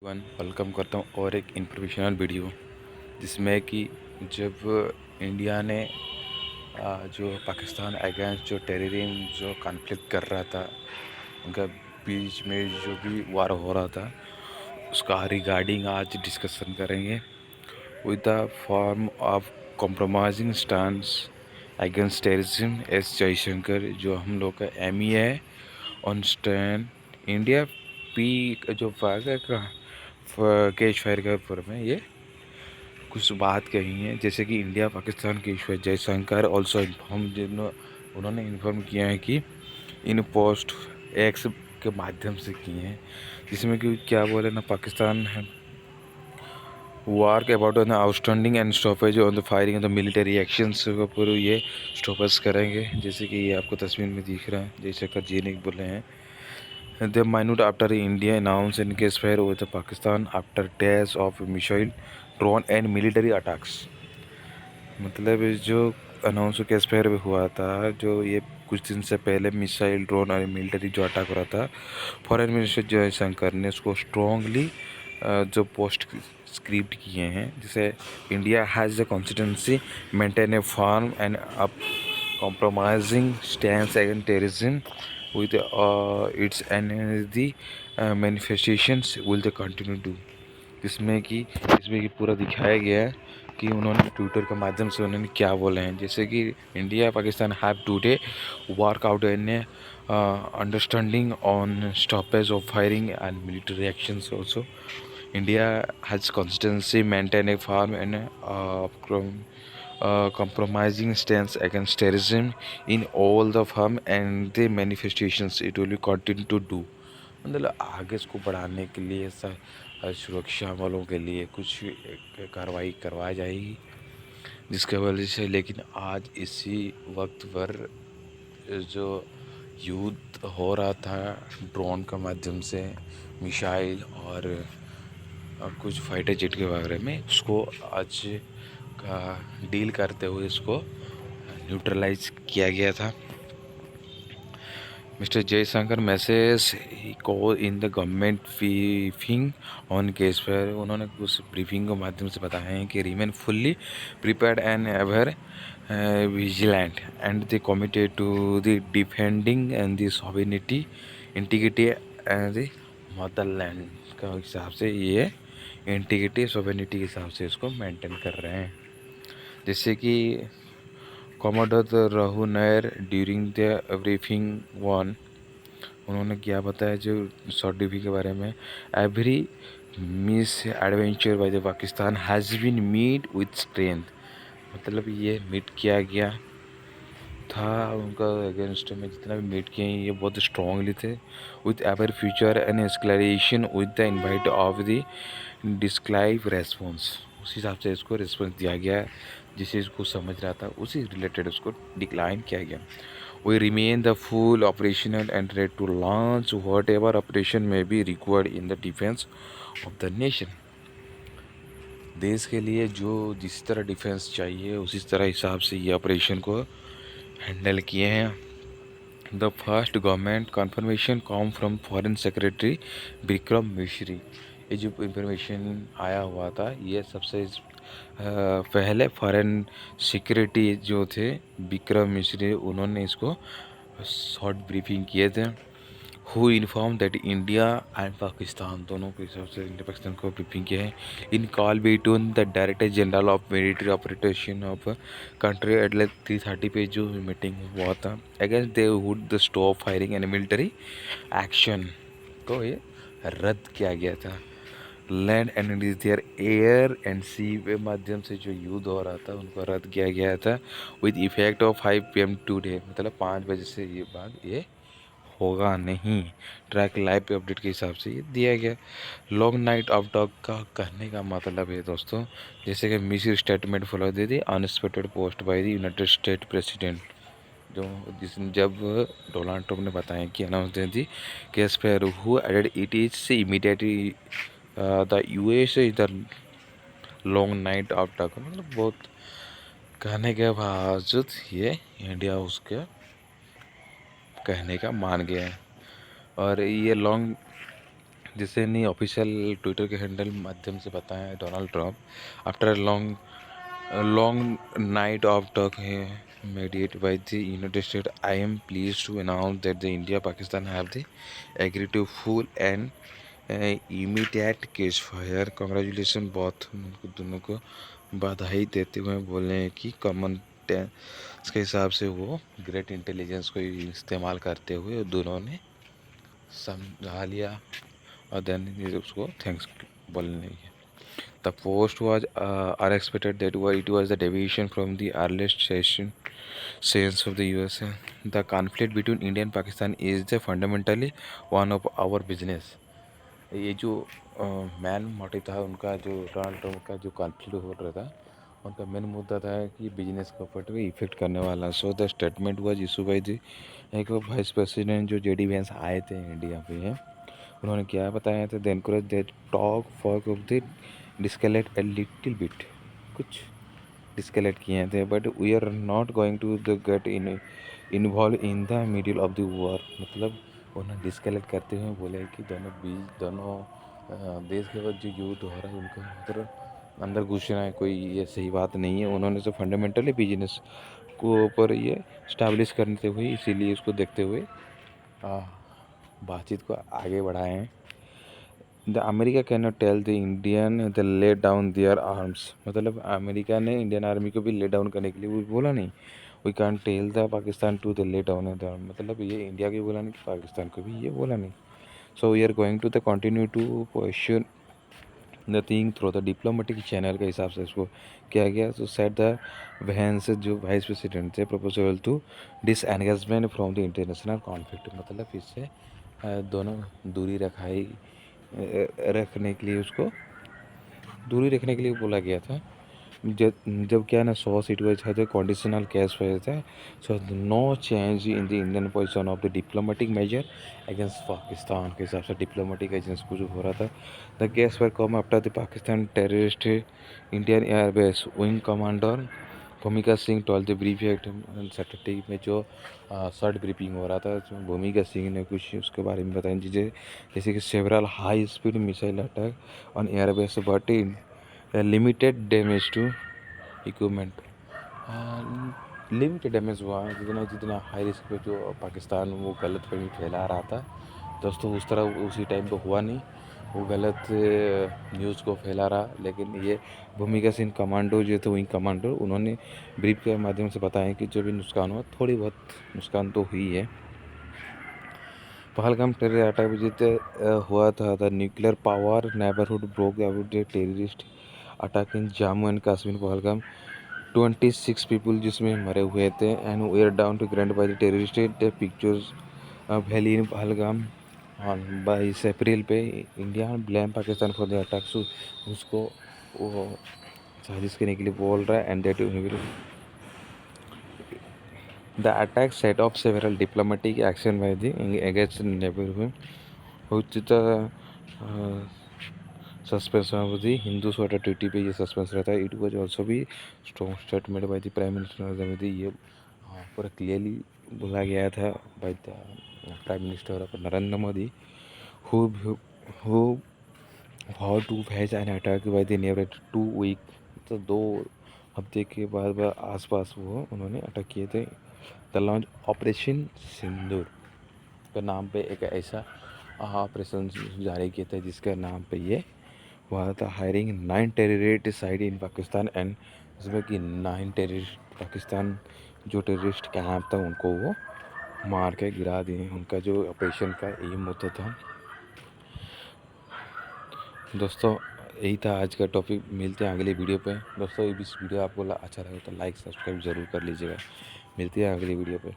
One welcome करता हूँ और एक इन्फॉर्मेशनल वीडियो जिसमें कि जब इंडिया ने जो पाकिस्तान अगेंस्ट जो टेररिज्म जो कॉन्फ्लिक्ट कर रहा था, उनका बीच में जो भी वार हो रहा था, उसका रिगार्डिंग आज डिस्कशन करेंगे with the form of compromising stance against terrorism S Jaishankar, जो हम लोग का एम है ऑन स्टैंड इंडिया पी जो कैश फायर के ऊपर में ये कुछ बात कही है, जैसे कि इंडिया पाकिस्तान के ईश्वर जयशंकर ऑल्सो इन्फॉर्म उन्होंने इन्फॉर्म किया है कि इन पोस्ट एक्स के माध्यम से किए हैं, जिसमें कि क्या बोले ना, Pakistan war about an outstanding and stoppage on the firing on the military actions के ऊपर ये स्टॉपेज करेंगे, जैसे कि ये आपको तस्वीर में दिख रहा है। जयशंकर जी ने बोले हैं the minute after India announced in ceasefire with Pakistan after days of missile, drone and military attacks। मतलब जो अनाउंस ceasefire हुआ था, जो ये कुछ दिन से पहले मिसाइल, ड्रोन और मिलिट्री जो अटैक हो रहा था, फॉरेन मिनिस्टर जयशंकर ने उसको स्ट्रॉन्गली जो पोस्ट स्क्रिप्ट किए हैं, जैसे India has the constituency maintain A firm and up compromising stance against terrorism with its energy manifestations will they continue to। इसमें कि पूरा दिखाया गया है कि उन्होंने ट्विटर के माध्यम से उन्होंने क्या बोले हैं, जैसे कि India Pakistan have today work out an understanding on stoppage of firing and military actions also. India has consistency maintain a firm and compromising stance against terrorism in all the form and the manifestations it will continue to do। मतलब आगे इसको बढ़ाने के लिए सुरक्षा वालों के लिए कुछ कार्रवाई करवाई जाएगी, जिसके वजह से, लेकिन आज इसी वक्त पर जो युद्ध हो रहा था ड्रोन के माध्यम से, मिसाइल और कुछ फाइटर जेट के बारे में, उसको आज का डील करते हुए इसको न्यूट्रलाइज किया गया था। मिस्टर जयशंकर मैसेज को in the government briefing on case पर उन्होंने उस ब्रीफिंग के माध्यम से बताया है कि remain fully prepared and ever vigilant and the committed to the defending and the sovereignty integrity and the motherland का हिसाब से ये इंटीग्रिटी सॉवरेनिटी के हिसाब से इसको मेंटेन कर रहे हैं। जैसे कि commodore Rahu Nair during the briefing one, उन्होंने क्या बताया जो शॉर्ट डिफी के बारे में, every misadventure by the Pakistan has been meet with strength. मतलब ये मीट किया गया था उनका अगेंस्ट में, जितना भी मीट किए ये बहुत स्ट्रांगली थे, with ever future and escalation with the invite of the describe response. उसी हिसाब से इसको रिस्पॉन्स दिया गया, जिसे इसको समझ रहा था उसी रिलेटेड उसको डिक्लाइन किया गया। We remain the full operational and ready to launch whatever operation may be required in the defence of the nation. देश के लिए जो जिस तरह डिफेंस चाहिए उसी तरह हिसाब से ये ऑपरेशन को हैंडल किए हैं। The first government confirmation come from foreign secretary Vikram Misri. ये जो इंफॉर्मेशन आया हुआ था, ये सबसे पहले फॉरेन सिक्योरिटी जो थे विक्रम मिश्री, उन्होंने इसको शॉर्ट ब्रीफिंग किए थे। Who inform that India and Pakistan दोनों के हिसाब से इंडिया पाकिस्तान को ब्रीफिंग किया है। In call between the director general of military operation of country at 3:30 पे जो मीटिंग हुआ था, against they would the stop firing and military action को ये रद्द किया गया था। Land and there air and sea के माध्यम से जो युद्ध हो रहा था उनको रद्द किया गया था with effect of 5 PM today. मतलब 5 बजे से ये बात ये होगा नहीं। ट्रैक लाइव पे अपडेट के हिसाब से ये दिया गया। लॉन्ग नाइट ऑफ डॉग का कहने का मतलब है दोस्तों, जैसे कि मिस्र statement follow they the unexpected post by the United state president, जब डोनाल्ड ट्रंप ने बताया कि अनाउंस दे दी केस पर हु एडेड इट इज से immediately the US is the long night of dog. मतलब बहुत कहने के बावजूद ये इंडिया उसके कहने का मान गया है। और ये लॉन्ग जिसे नहीं ऑफिशियल ट्विटर के हैंडल माध्यम से बताया Donald Trump after long night of talk mediated by the United States. I am pleased to announce that the India Pakistan have the agreed to full and immediate ceasefire. Congratulations both दोनों को बधाई देते हुए बोले हैं कि common tense के हिसाब से वो ग्रेट इंटेलिजेंस को इस्तेमाल करते हुए दोनों ने समझा लिया और देन उसको थैंक्स बोलने है. The post was unexpected that it was the deviation from the earliest sessions of the USA. The conflict between India and Pakistan is the fundamentally one of our business. ये जो man motive था उनका, जो Donald Trump का जो conflict हो रहा था, उनका मेन मुद्दा था कि बिजनेस के ऊपर इफेक्ट करने वाला. So the statement was issue by the एक वाइस प्रेसिडेंट जो जेडी वेंस आए थे इंडिया पे हैं. उन्होंने क्या बताया था, the encourage that talk for of the deescalate a little bit, कुछ डिस्कलेट किए थे, but we are not going to the get involve in the middle of the war. मतलब उन्होंने डिस्कलेट करते हुए बोले कि दोनों देश के वक्त जो युद्ध हो रहा है उनको अंदर घुसना है कोई ये सही बात नहीं है. उन्होंने तो फंडामेंटली बिजनेस को ऊपर ये स्टैब्लिश करते हुए, इसीलिए इसको देखते हुए बातचीत को आगे बढ़ाए हैं. The America can not tell the Indian the lay down their arms. मतलब अमेरिका ने इंडियन आर्मी को भी ले डाउन करने के लिए वो बोला नहीं. We can tell the Pakistan to the lay down the, मतलब ये इंडिया को बोला नहीं कि पाकिस्तान को भी ये बोला नहीं. So we are going to the continue to question the thing through the diplomatic channel के हिसाब से इसको किया गया. तो सेट द वैंस जो वाइस प्रेसिडेंट थे proposal to disengagement from the international conflict. मतलब इससे दोनों दूरी रखने के लिए, उसको दूरी रखने के लिए बोला गया था. जब क्या ना 100 सीट वाइज है कंडीशनल कैश फायर था. So no change in the Indian position of the diplomatic measure against Pakistan के हिसाब से डिप्लोमेटिक एजेंसी को जो हो रहा था. The ceasefire come after the Pakistan terrorist Indian airbase wing commander Bhumika Singh told the brief act. Saturday में जो शॉर्ट ब्रीफिंग हो रहा था, भूमिका सिंह ने कुछ उसके बारे में बताया चीज़ें, जैसे कि several high speed missile attack on airbase but in limited damage to equipment. Limited damage हुआ. जितना हाई रिस्क पे जो पाकिस्तान वो गलत फहमी फैला रहा था दोस्तों, उस तरह उसी टाइम पे हुआ नहीं. वो गलत न्यूज़ को फैला रहा. लेकिन ये भूमिका सिंह कमांडो जो थे, वही कमांडो, उन्होंने ब्रीफ के माध्यम से बताया कि जो भी नुकसान हुआ, थोड़ी बहुत नुकसान तो हुई है. पहलगाम टेरर अटैक जितने हुआ था, the nuclear power neighbourhood broke out the terrorist attack in Jammu and Kashmir. Pahalgam 26 people जिसमें मरे हुए थे and were down to grand by the terrorist. The pictures valley in Pahalgam on 22 April पे. India blame Pakistan for the attacks. उसको वो साजिश करने के लिए बोल रहा है. And that the attack set off several diplomatic action by the against neighbourhood उचित suspension of the Hindu sweater treaty पे ये सस्पेंस रहता है. इट वॉज ऑल्सो भी strong statement by the prime minister Narendra Modi. ये पूरा क्लियरली बोला गया था by the prime minister Narendra Modi who vowed to wage an attack by the near 2 week. तो 2 हफ्ते के बाद आसपास वो उन्होंने अटैक किए थे. द लॉन्च ऑपरेशन सिंदूर के नाम पे एक ऐसा ऑपरेशन जारी किया था जिसके नाम पे ये हुआ था. Hiring 9 terrorist side in Pakistan and, जिसमें कि 9 टेररिस्ट पाकिस्तान जो टेररिस्ट कैंप था उनको वो मार के गिरा दिए. उनका जो ऑपरेशन का एम होता था. दोस्तों यही था आज का टॉपिक. मिलते हैं अगले वीडियो पे. दोस्तों इस वीडियो आपको अच्छा लगे तो लाइक सब्सक्राइब ज़रूर कर लीजिएगा. मिलते हैं अगले वीडियो पे.